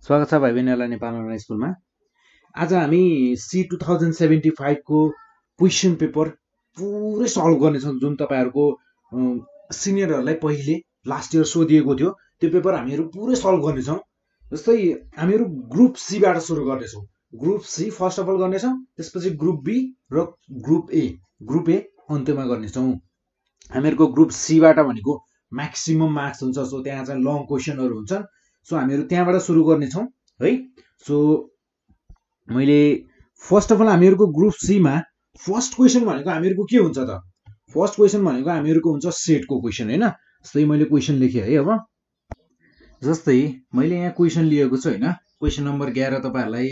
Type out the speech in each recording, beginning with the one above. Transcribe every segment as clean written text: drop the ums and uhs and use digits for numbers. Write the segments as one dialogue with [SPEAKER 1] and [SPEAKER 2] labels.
[SPEAKER 1] स्वागत छ भाइ बहिनीहरुलाई नेपाल अनलाइन स्कुलमा। आज हामी सी 2075 को क्वेशन पेपर पुरै सल्भ गर्नेछौँ, जुन तपाईहरुको सिनियरहरुलाई पहिले लास्ट इयर सोधिएको थियो। त्यो पेपर हामीहरु पुरै सल्भ गर्नेछौँ। जस्तै हामीहरु ग्रुप सी बाट सुरु गर्नेछौँ। Group C first of all गर्नेछौँ, त्यसपछि ग्रुप बी र ग्रुप ए अन्त्यमा गर्नेछौँ। हामीहरुको ग्रुप सी बाट भनेको म्याक्सिमम मार्क्स हुन्छ, सो त्यहाँ चाहिँ लङ क्वेशनहरु हुन्छन्। सो हामीहरु त्यहाँबाट सुरु गर्नेछौँ है। सो मैले फर्स्ट अफ अल हामीहरुको ग्रुप सी मा फर्स्ट क्वेशन भनेको हामीहरुको के हुन्छ त? फर्स्ट क्वेशन भनेको हामीहरुको हुन्छ सेटको क्वेशन हैन। जस्तै मैले क्वेशन लेखे है। अब जस्तै मैले यहाँ क्वेशन लिएको छु हैन। क्वेशन नम्बर 11 तपाईहरुलाई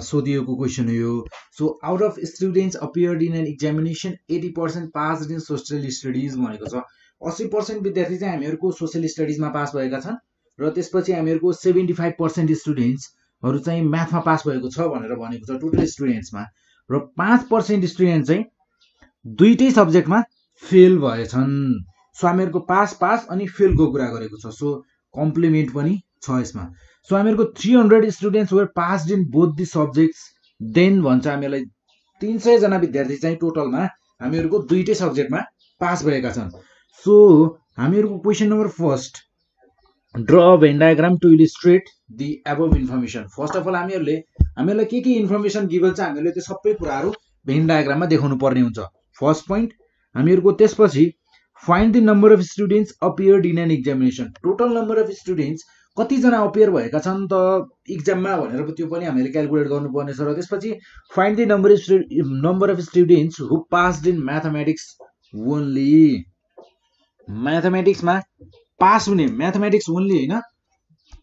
[SPEAKER 1] सोधिएको क्वेशन हो यो। So out of students appeared in an examination 80% passed in social studies भनेको छ। 80% विद्यार्थी चाहिँ हामीहरुको सोशल स्टडीजमा पास भएका छन् र त्यसपछि हामीहरुको 75% स्टुडेन्ट्सहरु चाहिँ म्याथमा पास भएको छ भनेर भनेको छ टोटल स्टुडेन्ट्समा, र 5% स्टुडेन्ट चाहिँ दुईटै सब्जेक्टमा फेल भएछन्। सो हामीहरुको पास अनि फेलको कुरा गरेको छ। सो कम्प्लिमेन्ट पनि छ यसमा। सो हामीहरुको 300 students were passed in both the subjects, then भन्छ हामीलाई 300 जना विद्यार्थी चाहिँ टोटलमा हामीहरुको दुईटै सब्जेक्टमा पास भएका छन्। सो हामीहरुको question number first, draw a Venn diagram to illustrate the above information. First of all हामीहरुलाई के इन्फर्मेसन गिभन छ हामीले त्यो सबै कुराहरु भेन डायग्राममा देखाउनु पर्ने हुन्छ। फर्स्ट पोइन्ट हामीहरुको। त्यसपछि find the number of students appeared in an examination. Total number of students कति जना अपियर भएका छन् त एक्जाममा भनेर त्यो पनि हामीले क्याल्कुलेट गर्नुपर्ने छ। र त्यसपछि find the number of students who passed in mathematics only. म्याथमेटिक्समा पास हुने, म्याथमेटिक्स ओन्ली हैन,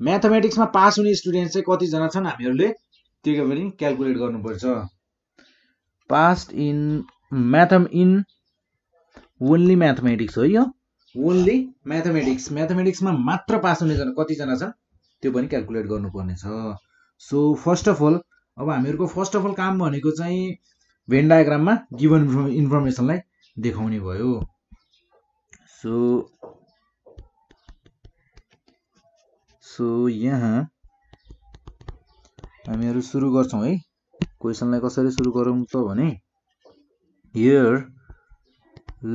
[SPEAKER 1] म्याथमेटिक्समा पास हुने स्टुडेन्ट चाहिँ कति जना छन् हामीले त्यो पनि क्याल्कुलेट गर्नुपर्छ। पास्ड इन ओन्ली म्याथमेटिक्स हो यो, ओन्ली म्याथमेटिक्स। म्याथमेटिक्समा मात्र पास हुने जना कति जना छन् त्यो पनि क्याल्कुलेट गर्नुपर्ने छ। सो फर्स्ट अफ अल अब हामीहरुको फर्स्ट अफ अल काम भनेको चाहिँ भेन डायग्राममा गिभन इन्फर्मेसनलाई देखाउने भयो। सो यहाँ हामीहरु सुरु गर्छौं है। क्वेशनलाई कसरी सुरु गरौँ त भने, here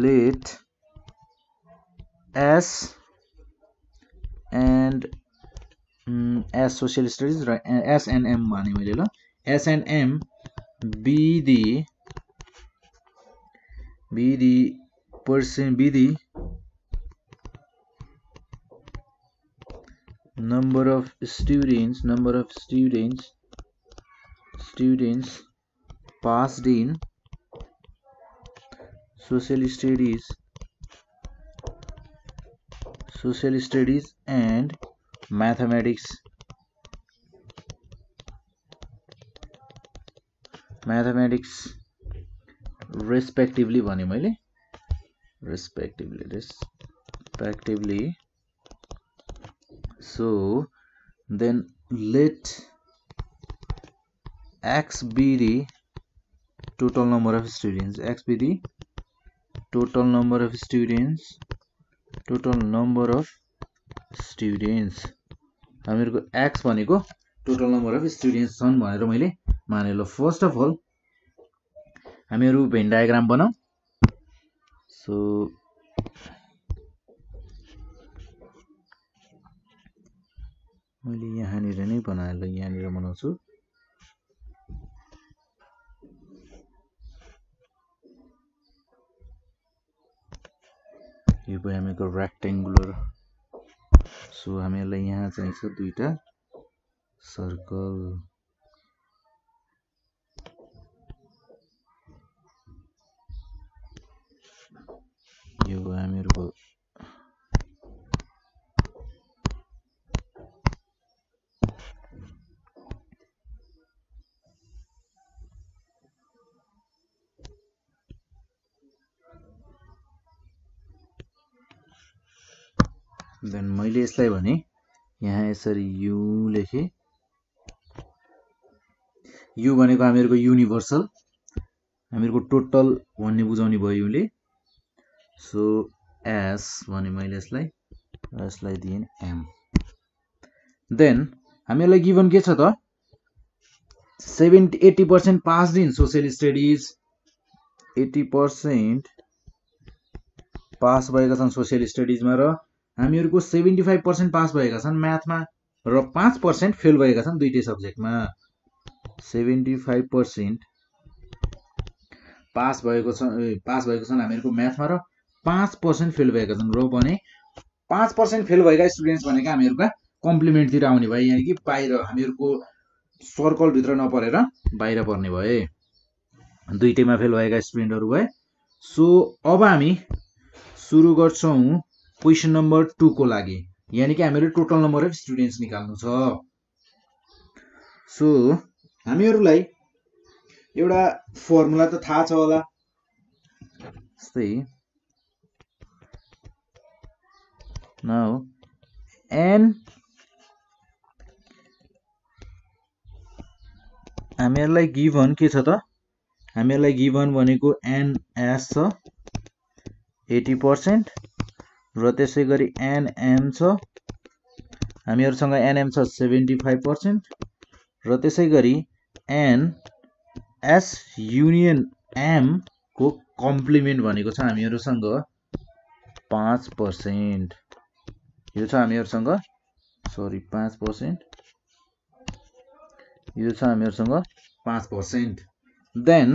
[SPEAKER 1] let S and S social studies र एस एन्ड एम भने मैले let S and M be the number of students passed in social studies and mathematics respectively भने मैले respectively. So then let x be the total number of students, हामीहरुको x भनेको total number of students छन् भनेर मैले माने ल। First of all हामीहरु भेन डायग्राम बनाऊ। सो मैले यहाँनिर नै बनाए ल, यहाँनिर बनाउँछु। यो भयो हामीको रेक्टेंगुलर। सो हामीलाई यहाँ चाहिन्छ दुईटा सर्कल। यो भयो हामीहरुको देन मैले यसलाई भने यहाँ यसरी यु लेखे। यु भनेको हामीहरुको युनिभर्सल, हामीहरुको टोटल भन्ने बुझाउने भयो युले। सो एस भने मैले यसलाई दिएँ एम। देन हामीलाई गिभन के छ त 80% passed in social studies 80% pass भएका छन् सोशल स्टडिजमा र हामीहरुको 75% पास भएका छन् म्याथमा र 5% फेल भएका छन् दुईटै सब्जेक्टमा 75% पास भएको छन् हामीहरुको म्याथमा र 5% फेल भएका छन् र भने 5% फेल भएका स्टुडेन्ट्स भनेको हामीहरुका कम्प्लिमेन्ट तिर आउने भए यानी कि बाहिर हामीहरुको सर्कल भित्र नपरेर बाहिर पर्ने भए दुईटैमा फेल भएका स्टुडेन्टहरु भए सो अब हामी सुरु गर्छौं क्वेशन नम्बर 2 को लागि यानी कि हामीले टोटल नम्बर अफ स्टुडेन्ट्स निकाल्नु छ सो हामीहरुलाई एउटा फर्मुला त थाहा छ होला नाउ n हामीहरुलाई गिभन के छ त हामीहरुलाई गिभन भनेको ns छ 80% र त्यसैगरी nm छ हामीहरुसँग nm छ 75% र त्यसैगरी ns युनियन m को कम्प्लिमेन्ट भनेको छ हामीहरुसँग 5% यो छ हामीहरुसँग 5% यो छ हामीहरुसँग 5% देन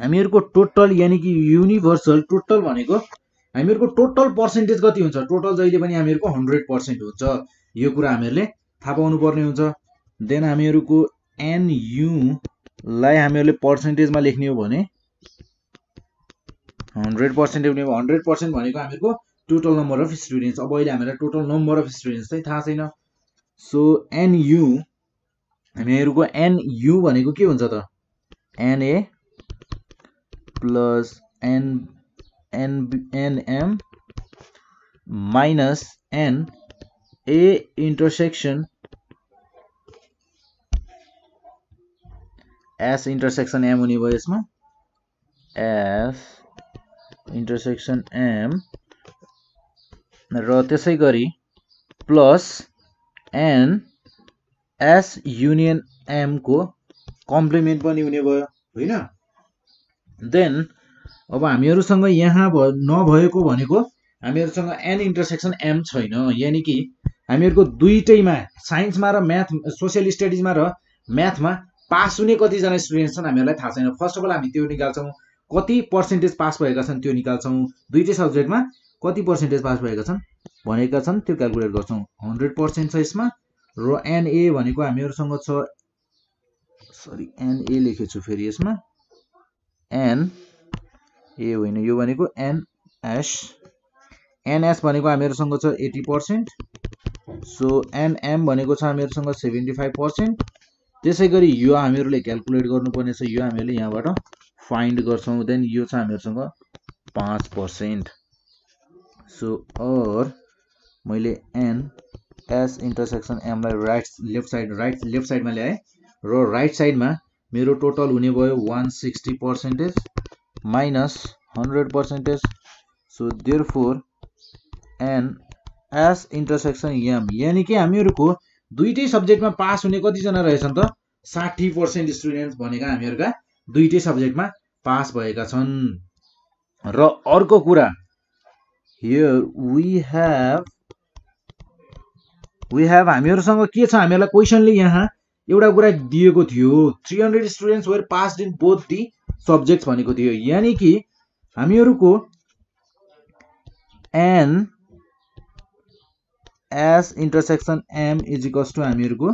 [SPEAKER 1] हामीहरुको टोटल यानी कि युनिभर्सल टोटल भनेको हामीहरुको टोटल पर्सेन्टेज कति हुन्छ टोटल जहिले पनि हामीहरुको 100% हुन्छ यो कुरा हामीहरुले थाहा पाउनु पर्ने हुन्छ देन हामीहरुको nu लाई हामीहरुले पर्सेन्टेजमा लेख्ने हो भने 100% लेख्ने हो 100% भनेको हामीहरुको टोटल नम्बर अफ स्टुडेन्ट्स अब अहिले हामीलाई टोटल नम्बर अफ स्टुडेन्ट्स चाहिँ थाहा छैन सो nu हामीहरुको nu भनेको के हुन्छ त na plus nm minus n a intersection s intersection m हुने भयो यसमा s इंटरसेक्शन m र त्यसैगरी plus n s union m को कम्प्लिमेन्ट पनि हुने भयो हैन देन अब हामीहरुसँग यहाँ नभएको भनेको हामीहरुसँग n इंटरसेक्शन m छैन यानी कि हामीहरुको दुईटैमा साइन्समा र म्याथ सोशल स्टडीजमा र म्याथमा पास हुने कति जना स्टुडेन्ट्स छन् हामीहरुलाई थाहा छैन फर्स्ट अफ अल हामी त्यो निकाल्छौं कति पर्सेन्टेज पास भएका छन् त्यो निकाल्छौं दुईटै सब्जेक्टमा कति पर्सेन्टेज पास भएका छन् भनेका छन् त्यो क्याल्कुलेट गर्छौं 100% छ यसमा र na भनेको हामीहरुसँग छ na लेखेछु फेरि यसमा n ए होइन यो भनेको ns भनेको हामीहरुसँग छ 80% सो nm भनेको छ हामीहरुसँग 75% त्यसैगरी यो हामीहरुले क्याल्कुलेट गर्नुपर्ने छ यो हामीले यहाँबाट फाइन्ड गर्छौं देन यो छ हामीहरुसँग 5% सो और मैले n s इंटरसेक्शन m लाई लेफ्ट साइडमा ल्याए र राइट साइडमा मेरो टोटल हुने भयो 160% minus 100%. So therefore n s intersection m यानी कि हामीहरुको दुईटै सब्जेक्टमा पास हुने कति जना रहेछन् त 60% स्टुडेन्ट्स भनेका हामीहरुका दुईटै सब्जेक्टमा पास भएका छन् र अर्को कुरा here we have हामीहरुसँग के छ हामीहरुलाई क्वेशनले यहाँ एउटा कुरा दिएको थियो 300 students were passed in both the subjects भनेको थियो यानी कि हामीहरुको n s intersection m is equals to हामीहरुको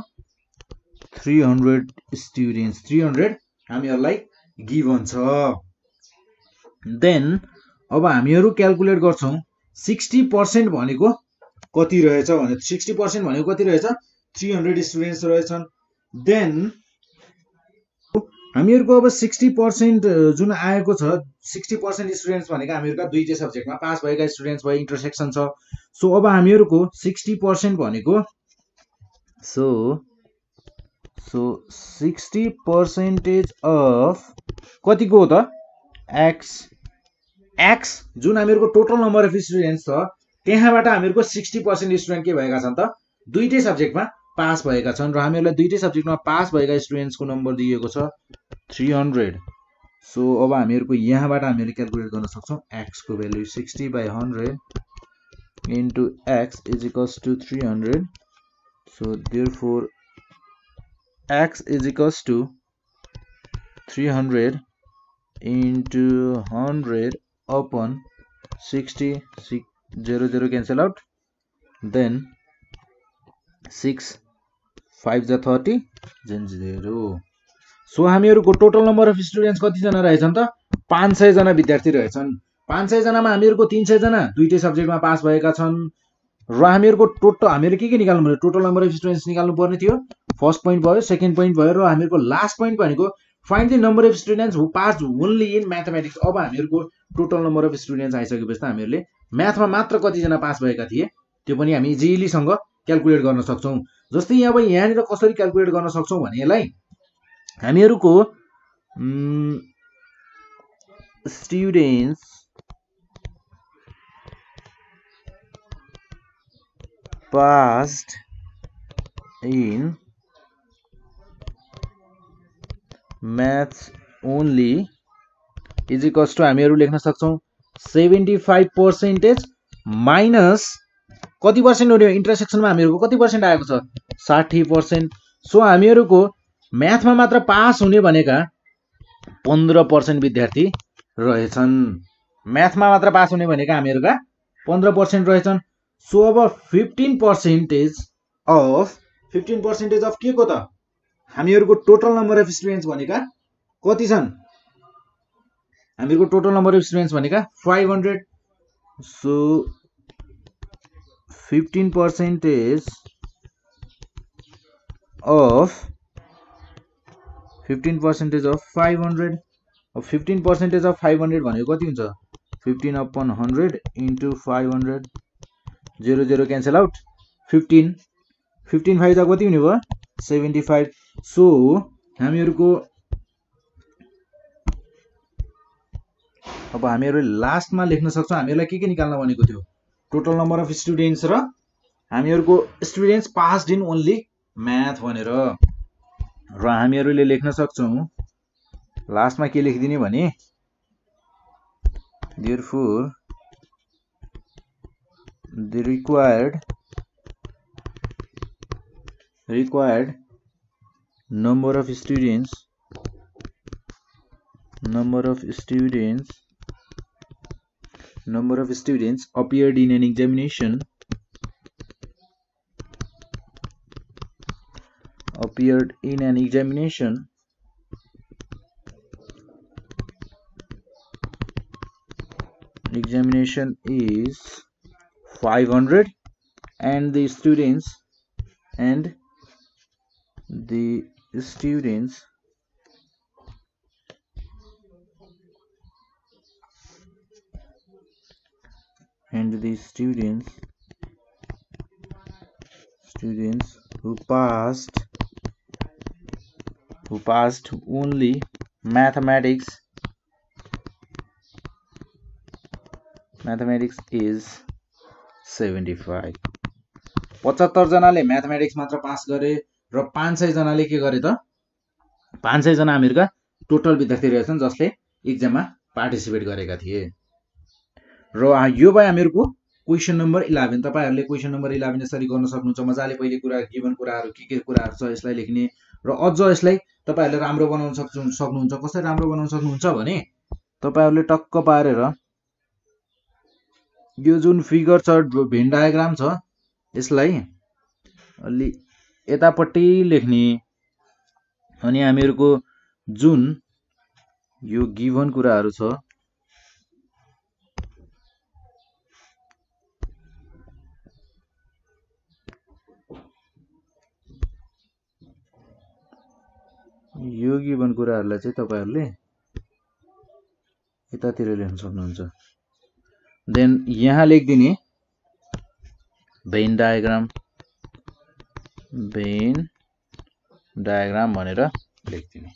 [SPEAKER 1] 300 स्टुडेन्ट्स 300 हामीहरुलाई गिभन छ देन अब हामीहरु क्याल्कुलेट गर्छौं 60% भनेको कति रहेछ भने 60% भनेको कति रहेछ 300 स्टुडेन्ट्स रहेछन् देन हामीहरुको अब 60% जुन आएको छ 60% स्टुडेन्ट्स भनेको हामीहरुका दुईटै सब्जेक्टमा पास भएका स्टुडेन्ट्स भए इंटरसेक्सन छ सो अब हामीहरुको 60% भनेको सो 60% अफ कतिको हो त x जुन हामीहरुको टोटल नम्बर अफ स्टुडेन्ट्स छ त्यहाँबाट हामीहरुको 60% स्टुडेन्ट के भएका छन् त दुईटै सब्जेक्टमा पास भएका छन् र हामीहरूलाई दुईटै सब्जेक्टमा पास भएका स्टुडेन्ट्सको नम्बर दिएको छ 300। सो अब हामीहरूको यहाँबाट हामीले क्याल्कुलेट गर्न सक्छौँ x को value 60/100 into x is equals to 300. So therefore x is equals to 300 into 100 upon 60. 0 cancel out, then 6 5 30 then 0. So हामीहरूको टोटल नम्बर अफ स्टुडेन्ट्स कति जना रहेछन् त 500 जना विद्यार्थी रहेछन्। 500 जनामा हामीहरूको 300 जना दुईटै सब्जेक्टमा पास भएका छन् र हामीहरूको टोटल हामीले के निकाल्नु पर्यो टोटल नम्बर अफ स्टुडेन्ट्स निकाल्नु पर्ने थियो। फर्स्ट पोइन्ट भयो, सेकेन्ड पोइन्ट भयो र हामीहरूको लास्ट पोइन्ट भनेको find the number of students who pass only in mathematics. अब हामीहरूको टोटल नम्बर अफ स्टुडेन्ट्स आइसकेपछि त हामीहरूले म्याथमा मात्र कतिजना पास भएका थिए त्यो पनि हामी इजिलीसँग क्याल्कुलेट गर्न सक्छौँ। जस्तै अब यहाँनिर कसरी क्याल्कुलेट गर्न सक्छौँ भने यसलाई हामीहरूको students passed in maths only is equals to हामीहरू लेख्न सक्छौँ 75% माइनस कति पर्सेन्ट हो इन्टरसेक्सनमा हामीहरूको कति पर्सेन्ट आएको छ 60%। सो हामीहरूको म्याथमा मात्र पास हुने भनेका 15% विद्यार्थी रहेछन्। म्याथमा मात्र पास हुने भनेका हामीहरूका 15% रहेछन्। सो अब 15% अफ के को त हामीहरूको टोटल नम्बर अफ स्टुडेन्ट्स भनेका कति छन् हामीहरूको टोटल नम्बर अफ स्टुडेन्ट्स भनेका 500। So 15% of 500। अब 15% of 500 भनेको कति हुन्छ 15/100 into 500 0 cancel out 15 5 जा कति हुने भयो 75। सो हामीहरूको अब हामीहरू लास्टमा लेख्न सक्छौँ हामीहरूलाई के निकाल्न भनेको थियो टोटल नम्बर अफ स्टुडेन्ट्स र हामीहरूको students passed in only math भनेर र हामीहरूले लेख्न सक्छौँ लास्टमा के लेखिदिने भने therefore the required number of students appeared in an examination is 500 and the students who passed only mathematics is 75। 75 जनाले म्याथमेटिक्स मात्र पास गरे र 500 जनाले के गरे त 500 जना हामीहरूका टोटल विद्यार्थी रहेछन् जसले एक्जाममा पार्टिसिपेट गरेका थिए। र यो भयो हामीहरूको क्वेशन नम्बर 11। तपाईहरुले क्वेशन नम्बर 11 यसरी गर्न सक्नुहुन्छ। मजाले पहिले कुरा गिवन कुराहरु के कुराहरु छ यसलाई लेख्ने र अझ यसलाई तपाईहरुले राम्रो बनाउन सक्नुहुन्छ। कसरी राम्रो बनाउन सक्नुहुन्छ भने तपाईहरुले टक्क पारेर यो जुन फिगर छ भेन डायग्राम छ यसलाई अलि यतापट्टि लेख्ने अनि हामीहरुको जुन यो गिवन कुराहरु छ यो गिवन कुराहरुलाई चाहिँ तपाईहरुले यतातिर लेख्न सक्नुहुन्छ। देन यहाँ लेखिदिने भेन डायग्राम भनेर लेखिदिने।